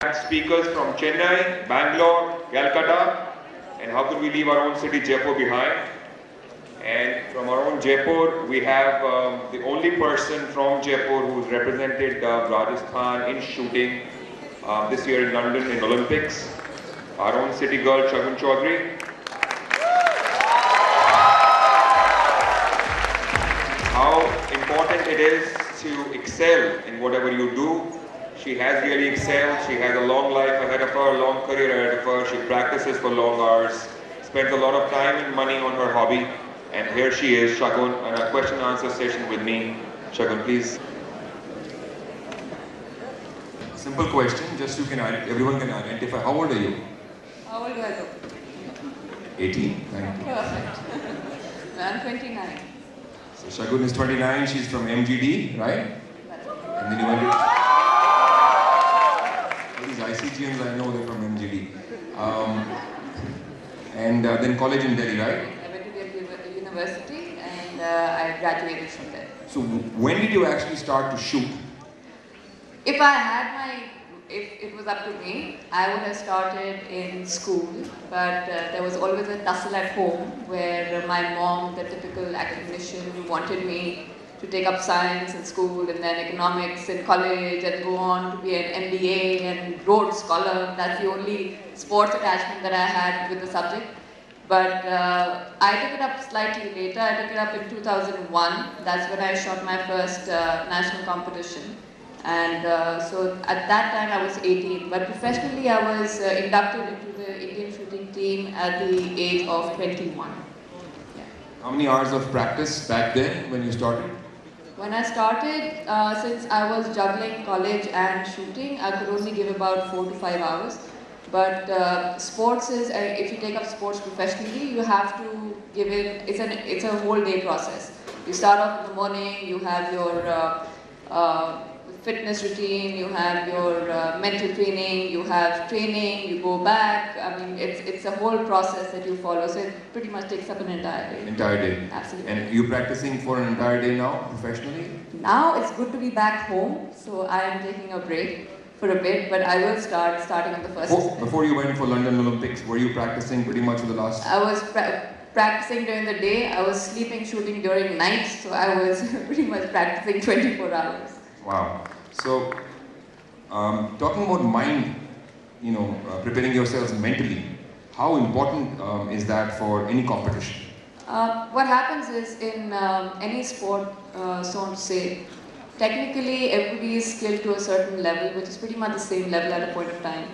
Speakers from Chennai, Bangalore, Calcutta, and how could we leave our own city Jaipur behind? And from our own Jaipur, we have the only person from Jaipur who's represented Rajasthan in shooting this year in London in Olympics. Our own city girl, Shagun Chowdhary. How important it is to excel in whatever you do. She has really excelled. She has a long life ahead of her, a long career ahead of her. She practices for long hours, spends a lot of time and money on her hobby. And here she is, Shagun, on a question and answer session with me. Shagun, please. Simple question, just so everyone can identify. How old are you? How old do I look? 18. Thank you. Perfect. I'm 29. So Shagun is 29. She's from MGD, right? And then you went to... These ICGMs, I know they're from MGD. And then college in Delhi, right? I went to the university and I graduated from there. So when did you actually start to shoot? If it was up to me, I would have started in school, but there was always a tussle at home where my mom, the typical academician, wanted me to take up science in school and then economics in college and go on to be an MBA and Rhodes Scholar. That's the only sports attachment that I had with the subject. But I took it up slightly later. I took it up in 2001. That's when I shot my first national competition. And so at that time I was 18. But professionally I was inducted into the Indian shooting team at the age of 21. Yeah. How many hours of practice back then when you started? When I started, since I was juggling college and shooting, I could only give about 4 to 5 hours. But sports is, if you take up sports professionally, you have to give in, it's a whole day process. You start off in the morning, you have your fitness routine, you have your mental training, you have training, you go back. I mean, it's a whole process that you follow. So it pretty much takes up an entire day. Entire day. Absolutely. And you're practicing for an entire day now, professionally? Now it's good to be back home, so I am taking a break for a bit, but I will starting on the 1st. Before you went for London Olympics, were you practicing pretty much for the last... I was practicing during the day, I was sleeping, shooting during night, so I was pretty much practicing 24 hours. Wow. So, talking about mind, preparing yourselves mentally, how important is that for any competition? What happens is in any sport, so to say, technically everybody is skilled to a certain level, which is pretty much the same level at a point of time.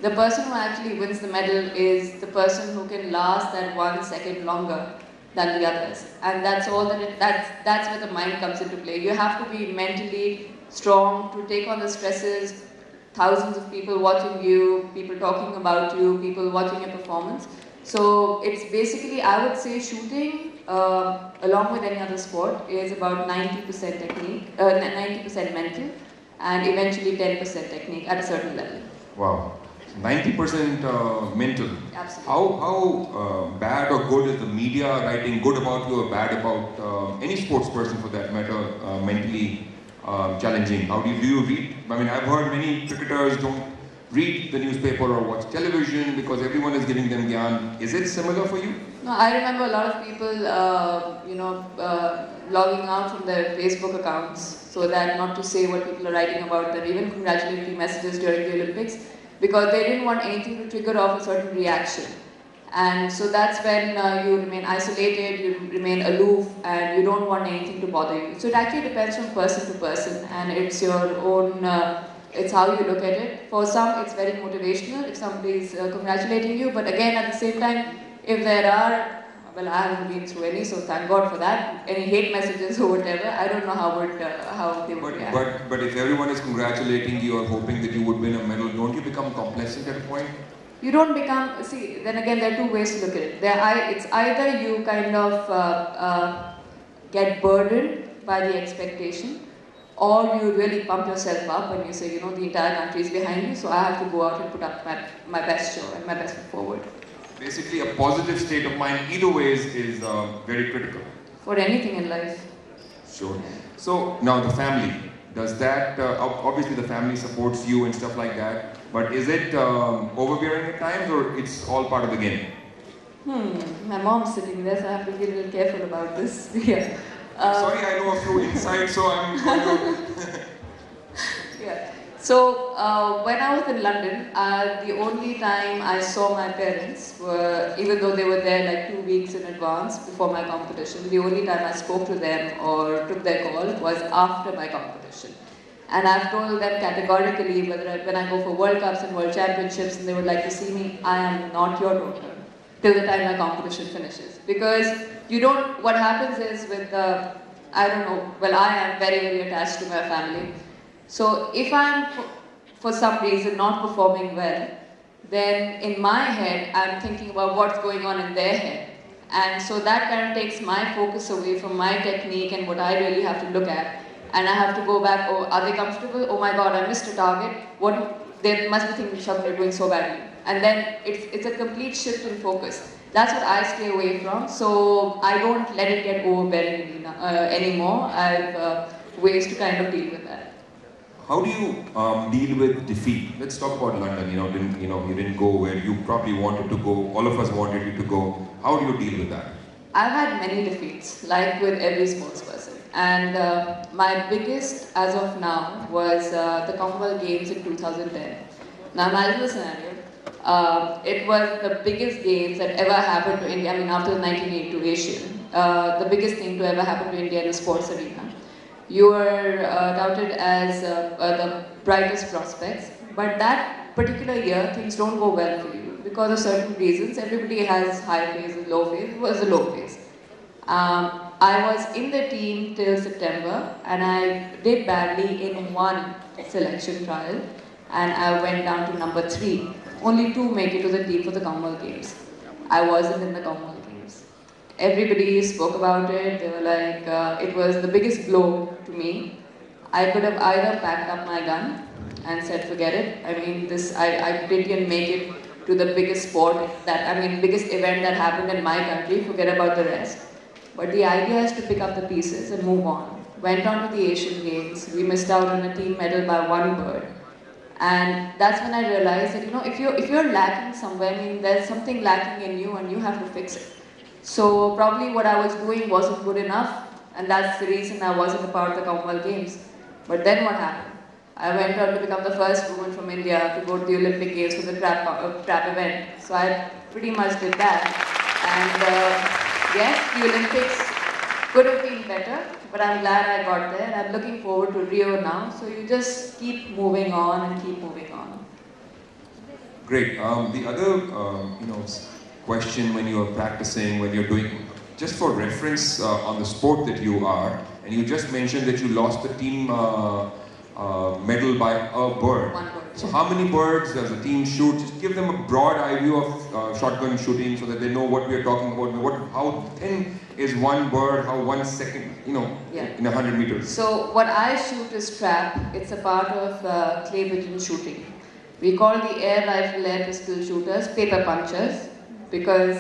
The person who actually wins the medal is the person who can last that 1 second longer than the others. And that's all that's where the mind comes into play. You have to be mentally strong to take on the stresses, thousands of people watching you, people talking about you, people watching your performance. So it's basically, I would say shooting, along with any other sport, is about 90% technique, 90% mental, and eventually 10% technique at a certain level. Wow. 90% mental. Absolutely. How bad or good is the media writing good about you or bad about any sports person for that matter, mentally challenging? How do you read? I mean, I've heard many cricketers don't read the newspaper or watch television because everyone is giving them gyan. Is it similar for you? No, I remember a lot of people, logging out from their Facebook accounts so that not to say what people are writing about them, even congratulatory messages during the Olympics, because they didn't want anything to trigger off a certain reaction. And so that's when you remain isolated, you remain aloof, and you don't want anything to bother you. So it actually depends from person to person, and it's your own, it's how you look at it. For some, it's very motivational if somebody is congratulating you, but again, at the same time, if there are, well, I haven't been through any, so thank God for that, any hate messages or whatever, I don't know how they would react. But if everyone is congratulating you or hoping that you would win a medal, don't you become complacent at a point? You don't become, see, then again, there are two ways to look at it. It's either you kind of get burdened by the expectation, or you really pump yourself up and you say, the entire country is behind you, so I have to go out and put up my best show and my best foot forward. Basically, a positive state of mind either way is very critical. For anything in life. Sure. So, now the family. Does that, obviously the family supports you and stuff like that, but is it overbearing at times, or it's all part of the game? My mom's sitting there, so I have to be a little careful about this. Yeah. Sorry, I know a few insights, so I'm going to... Yeah. So when I was in London, the only time I saw my parents were, even though they were there like 2 weeks in advance before my competition, the only time I spoke to them or took their call was after my competition. And I've told them categorically, when I go for World Cups and World Championships and they would like to see me, I am not your daughter till the time my competition finishes. Because you don't, what happens is with I don't know, well I am very, very attached to my family. So if I'm, for some reason, not performing well, then in my head, I'm thinking about what's going on in their head. And so that kind of takes my focus away from my technique and what I really have to look at. And I have to go back, oh, are they comfortable? Oh my God, I missed a target. They must be thinking, Shagun, you're doing so badly. And then it's a complete shift in focus. That's what I stay away from. So I don't let it get overbearing anymore. I've ways to kind of deal with that. How do you deal with defeat? Let's talk about London. You didn't go where you probably wanted to go. All of us wanted you to go. How do you deal with that? I've had many defeats, like with every sports person. And my biggest, as of now, was the Commonwealth Games in 2010. Now imagine the scenario. It was the biggest games that ever happened to India. I mean, after the 1982 Asian, the biggest thing to ever happen to India in the sports arena. You were touted as the brightest prospects, but that particular year things don't go well for you because of certain reasons. Everybody has high phase and low phase. It was a low phase. I was in the team till September and I did badly in one selection trial and I went down to number 3. Only 2 make it to the team for the Commonwealth Games. I wasn't in the Commonwealth Games. Everybody spoke about it. They were like, it was the biggest blow to me. I could have either packed up my gun and said, forget it. I mean, I didn't make it to the biggest sport, biggest event that happened in my country, forget about the rest. But the idea is to pick up the pieces and move on. Went on to the Asian Games. We missed out on a team medal by 1 bird. And that's when I realized that, if you're lacking somewhere, I mean, there's something lacking in you and you have to fix it. So probably what I was doing wasn't good enough, and that's the reason I wasn't a part of the Commonwealth Games. But then what happened? I went on to become the first woman from India to go to the Olympic Games for the trap event. So I pretty much did that. And yes, the Olympics could have been better, but I'm glad I got there. I'm looking forward to Rio now. So you just keep moving on and keep moving on. Great. The other, question when you are practicing, when you're doing, just for reference on the sport that you are, and you just mentioned that you lost the team medal by a bird. 1 bird. So how many birds does the team shoot? Just give them a broad idea of shotgun shooting so that they know what we are talking about. How thin is 1 bird, how 1 second, in 100 meters? So what I shoot is trap. It's a part of clay pigeon shooting. We call the air rifle air pistol shooters paper punchers. Because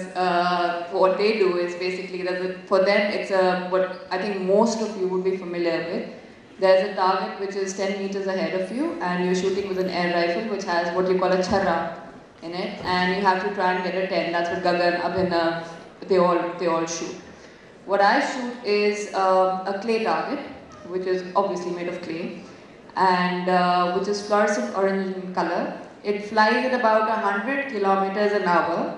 what they do is basically, for them it's what I think most of you would be familiar with. There's a target which is 10 meters ahead of you and you're shooting with an air rifle which has what you call a chharra in it, and you have to try and get a 10. That's what Gagan, Abhinav, they all shoot. What I shoot is a clay target, which is obviously made of clay, and which is fluorescent orange in color. It flies at about 100 kilometers an hour.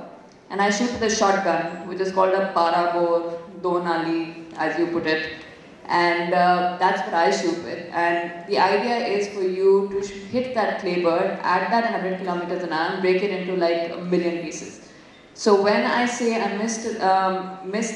And I shoot with a shotgun, which is called a parabore, donali, as you put it. And that's what I shoot with. And the idea is for you to hit that clay bird at that 100 kilometers an hour and break it into like 1 million pieces. So when I say I missed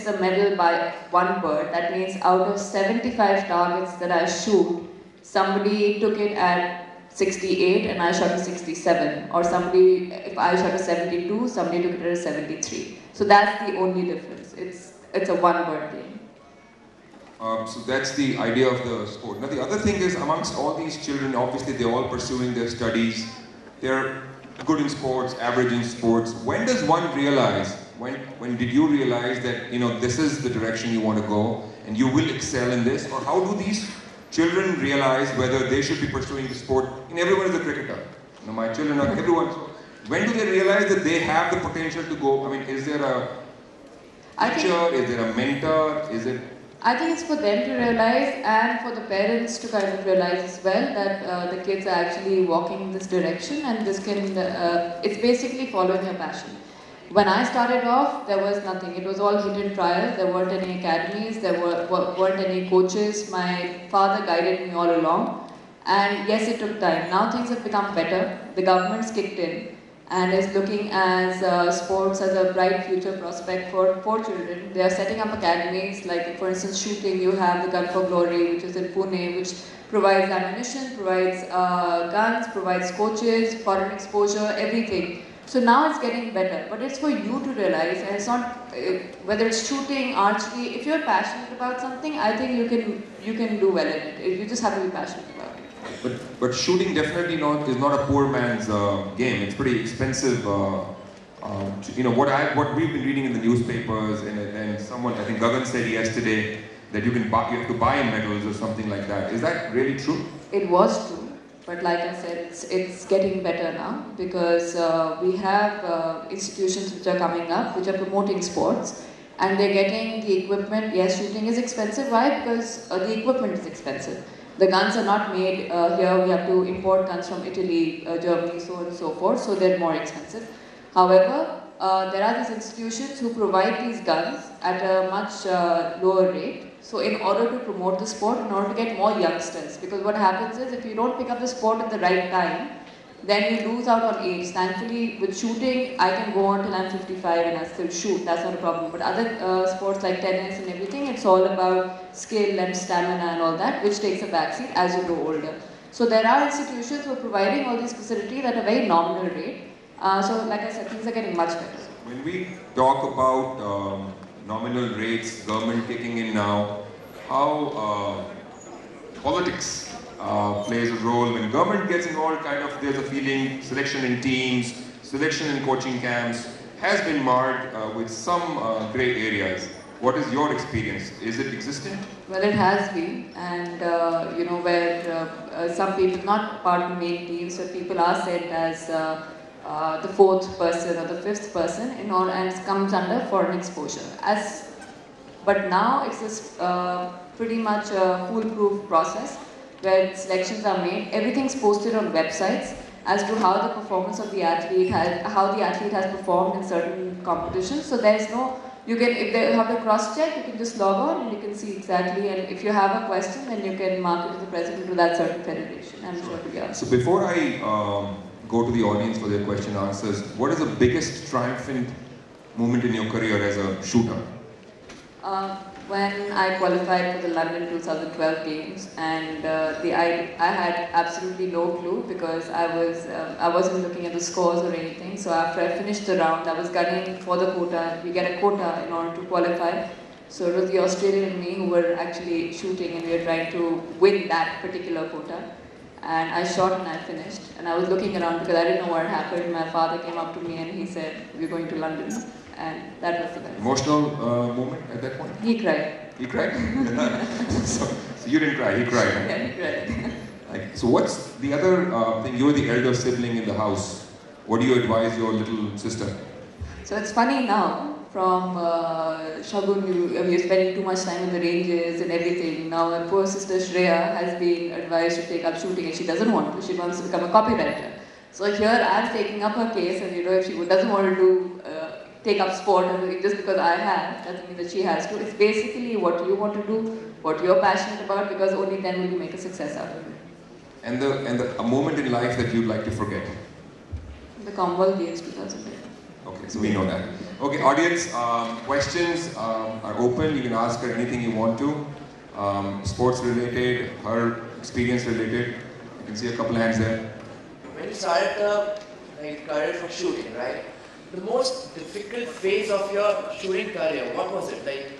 the medal by 1 bird, that means out of 75 targets that I shoot, somebody took it at 68 and I shot a 67, or somebody, if I shot a 72, somebody took it at a 73. So that's the only difference. It's a 1 bird game. So that's the idea of the sport. Now the other thing is, amongst all these children, obviously they're all pursuing their studies. They're good in sports, average in sports. When does one realize, when did you realize that, this is the direction you want to go and you will excel in this? Or how do these children realize whether they should be pursuing the sport. And everyone is a cricketer. You know, my children are everyone. So when do they realize that they have the potential to go? I mean, is there a teacher? Is there a mentor? Is it? I think it's for them to realize and for the parents to kind of realize as well that the kids are actually walking in this direction, and this can, it's basically following your passion. When I started off, there was nothing. It was all hidden trials. There weren't any academies. There weren't any coaches. My father guided me all along. And yes, it took time. Now things have become better. The government's kicked in and is looking at sports as a bright future prospect for children. They are setting up academies, like for instance shooting, you have the Gun for Glory, which is in Pune, which provides ammunition, provides guns, provides coaches, foreign exposure, everything. So now it's getting better, but it's for you to realize, and it's not, whether it's shooting, archery, if you're passionate about something, I think you can do well in it. You just have to be passionate about it. But shooting definitely is not a poor man's game. It's pretty expensive. You know what we've been reading in the newspapers, and someone, I think Gagan said yesterday that you have to buy medals or something like that. Is that really true? It was true, but like I said, it's getting better now because we have institutions which are coming up, which are promoting sports, and they're getting the equipment. Yes, shooting is expensive. Why? Because the equipment is expensive. The guns are not made here. We have to import guns from Italy, Germany, so on and so forth, so they're more expensive. However, there are these institutions who provide these guns at a much lower rate. So in order to promote the sport, in order to get more youngsters, because what happens is if you don't pick up the sport at the right time, then you lose out on age. Thankfully, with shooting, I can go on till I'm 55 and I still shoot. That's not a problem. But other sports like tennis and everything, it's all about skill and stamina and all that, which takes a backseat as you grow older. So there are institutions who are providing all these facilities at a very nominal rate. So like I said, things are getting much better. When we talk about nominal rates, government kicking in now, how politics plays a role. When government gets involved, kind of there's a feeling selection in teams, selection in coaching camps has been marred with some grey areas. What is your experience? Is it existent? Well, it has been, and you know, where some people, not part of the main teams, but people are sent as the fourth person or the fifth person, in all, and it comes under foreign exposure. But now it's this pretty much a foolproof process where selections are made. Everything's posted on websites as to how the performance of the athlete how the athlete has performed in certain competitions. So there's no, if they have to cross-check, you can just log on and you can see exactly. And if you have a question, then you can mark it to the president of that certain federation. I'm sure to be honest. So before I go to the audience for their question and answers, what is the biggest triumphant moment in your career as a shooter? When I qualified for the London 2012 games, and I had absolutely no clue because I wasn't looking at the scores or anything. So after I finished the round, I was gunning for the quota. We get a quota in order to qualify. So it was the Australian and me who were actually shooting, and we were trying to win that particular quota. And I shot and I finished. And I was looking around because I didn't know what happened. My father came up to me and he said, "We're going to London." And that was the best. Emotional moment at that point? He cried. He cried? so you didn't cry, he cried. Huh? Yeah, he cried. So what's the other thing? You're the elder sibling in the house. What do you advise your little sister? So it's funny now, from Shagun, you're spending too much time in the ranges and everything. Now my poor sister Shreya has been advised to take up shooting and she doesn't want to. She wants to become a copywriter. So here I'm taking up her case, and you know, if she doesn't want to do take up sport just because I have, doesn't mean that she has to. It's basically what you want to do, what you're passionate about, because only then will you make a success out of it. And a moment in life that you'd like to forget? The Commonwealth Games 2008. Okay, so we know that. Okay, audience, questions are open. You can ask her anything you want to. Sports related, her experience related. You can see a couple hands there. When you started career for shooting, right? The most difficult phase of your shooting career, what was it? Like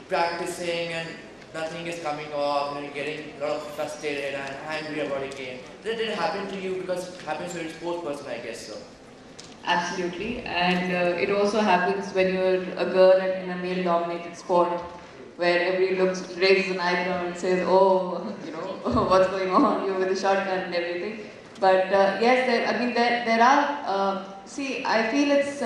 practicing and nothing is coming off, and you're getting a lot of frustrated and angry about a game. Did it happen to you? Because it happens to a sports person, I guess so. Absolutely, and it also happens when you're a girl and in a male-dominated sport. where everybody raises an eyebrow and says, oh, what's going on, you with the shotgun and everything. But yes, there are, see, I feel it's,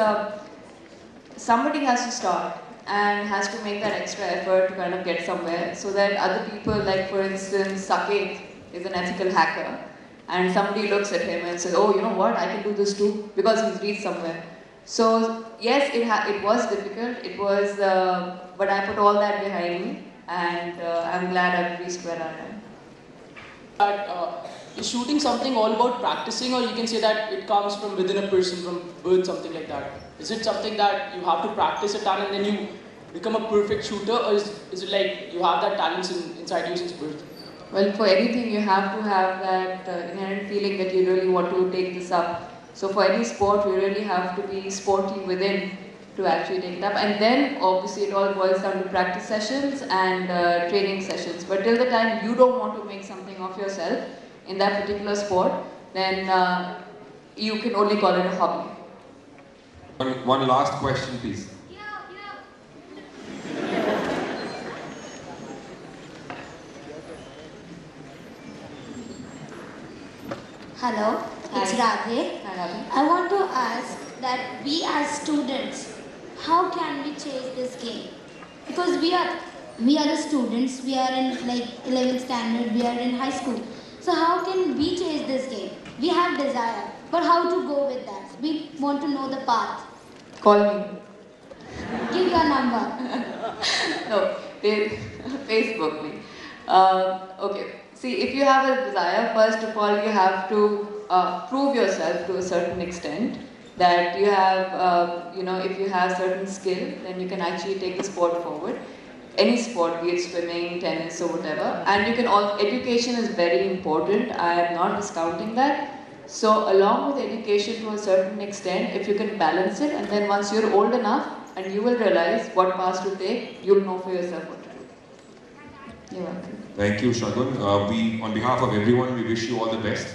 somebody has to start and has to make that extra effort to kind of get somewhere so that other people, like for instance, Saket is an ethical hacker, and somebody looks at him and says, oh, you know what, I can do this too, because he's reached somewhere. So yes, it was difficult, it was, but I put all that behind me, and I'm glad I've reached where I am. That is shooting something all about practicing, or you can say that it comes from within a person, from birth, something like that? Is it something that you have to practice a ton and then you become a perfect shooter, or is it like you have that talent inside you since birth? Well, for anything you have to have that inherent feeling that you really want to take this up. So for any sport, you really have to be sporty within to actually take it up. And then obviously it all boils down to practice sessions and training sessions. But till the time you don't want to make something of yourself in that particular sport, then you can only call it a hobby. One last question, please. Hello, it's Radhe. Hi, Radhe. I want to ask that we as students, how can we change this game? Because we are the students, we are in like 11th standard, we are in high school. So how can we change this game? We have desire, but how to go with that? We want to know the path. Call me. Give your number. No, Facebook me. Okay. See, if you have a desire, first of all, you have to prove yourself to a certain extent that you have, if you have certain skill, then you can actually take the sport forward. Any sport, be it swimming, tennis, or whatever. And you can also, education is very important. I am not discounting that. So, along with education to a certain extent, if you can balance it, and then once you're old enough, and you will realize what path to take, you'll know for yourself what to do. You're welcome. Thank you, Shagun. On behalf of everyone, we wish you all the best.